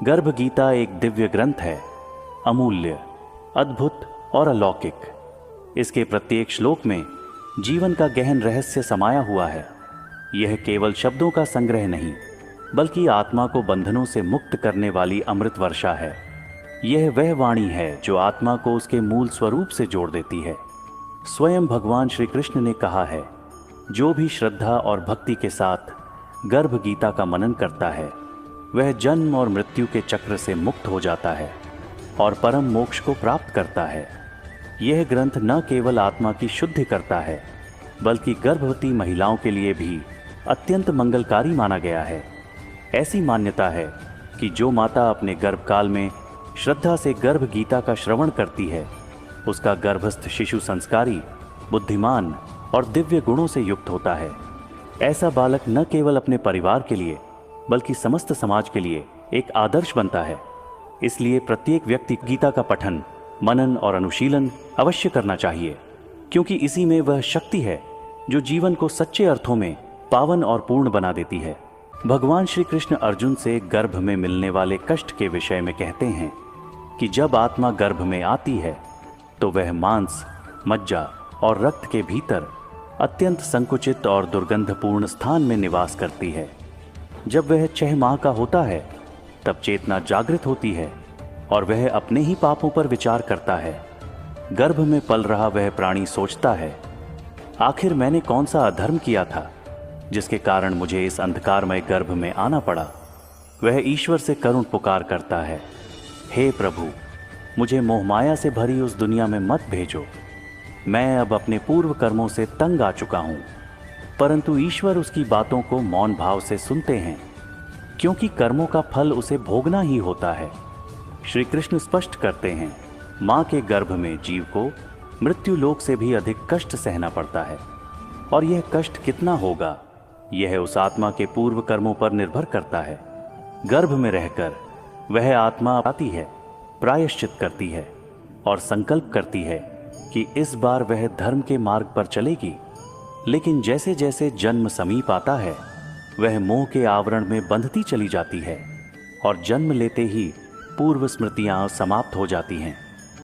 गर्भ गीता एक दिव्य ग्रंथ है, अमूल्य, अद्भुत और अलौकिक। इसके प्रत्येक श्लोक में जीवन का गहन रहस्य समाया हुआ है। यह केवल शब्दों का संग्रह नहीं, बल्कि आत्मा को बंधनों से मुक्त करने वाली अमृत वर्षा है। यह वह वाणी है जो आत्मा को उसके मूल स्वरूप से जोड़ देती है। स्वयं भगवान श्री कृष्ण ने कहा है, जो भी श्रद्धा और भक्ति के साथ गर्भ गीता का मनन करता है, वह जन्म और मृत्यु के चक्र से मुक्त हो जाता है और परम मोक्ष को प्राप्त करता है। यह ग्रंथ न केवल आत्मा की शुद्धि करता है, बल्कि गर्भवती महिलाओं के लिए भी अत्यंत मंगलकारी माना गया है। ऐसी मान्यता है कि जो माता अपने गर्भकाल में श्रद्धा से गर्भ गीता का श्रवण करती है, उसका गर्भस्थ शिशु संस्कारी, बुद्धिमान और दिव्य गुणों से युक्त होता है। ऐसा बालक न केवल अपने परिवार के लिए, बल्कि समस्त समाज के लिए एक आदर्श बनता है। इसलिए प्रत्येक व्यक्ति गीता का पठन, मनन और अनुशीलन अवश्य करना चाहिए, क्योंकि इसी में वह शक्ति है जो जीवन को सच्चे अर्थों में पावन और पूर्ण बना देती है। भगवान श्री कृष्ण अर्जुन से गर्भ में मिलने वाले कष्ट के विषय में कहते हैं कि जब आत्मा गर्भ में आती है तो वह मांस, मज्जा और रक्त के भीतर अत्यंत संकुचित और दुर्गंधपूर्ण स्थान में निवास करती है। जब वह 6 माह का होता है, तब चेतना जागृत होती है और वह अपने ही पापों पर विचार करता है। गर्भ में पल रहा वह प्राणी सोचता है, आखिर मैंने कौन सा अधर्म किया था जिसके कारण मुझे इस अंधकारमय गर्भ में आना पड़ा। वह ईश्वर से करुण पुकार करता है, हे प्रभु, मुझे मोहमाया से भरी उस दुनिया में मत भेजो। मैं अब अपने पूर्व कर्मों से तंग आ चुका हूं। परंतु ईश्वर उसकी बातों को मौन भाव से सुनते हैं, क्योंकि कर्मों का फल उसे भोगना ही होता है। श्री कृष्ण स्पष्ट करते हैं, मां के गर्भ में जीव को मृत्यु लोक से भी अधिक कष्ट सहना पड़ता है, और यह कष्ट कितना होगा, यह उस आत्मा के पूर्व कर्मों पर निर्भर करता है। गर्भ में रहकर वह आत्मा आती है, प्रायश्चित करती है और संकल्प करती है कि इस बार वह धर्म के मार्ग पर चलेगी। लेकिन जैसे जैसे जन्म समीप आता है, वह मोह के आवरण में बंधती चली जाती है और जन्म लेते ही पूर्व स्मृतियां समाप्त हो जाती हैं।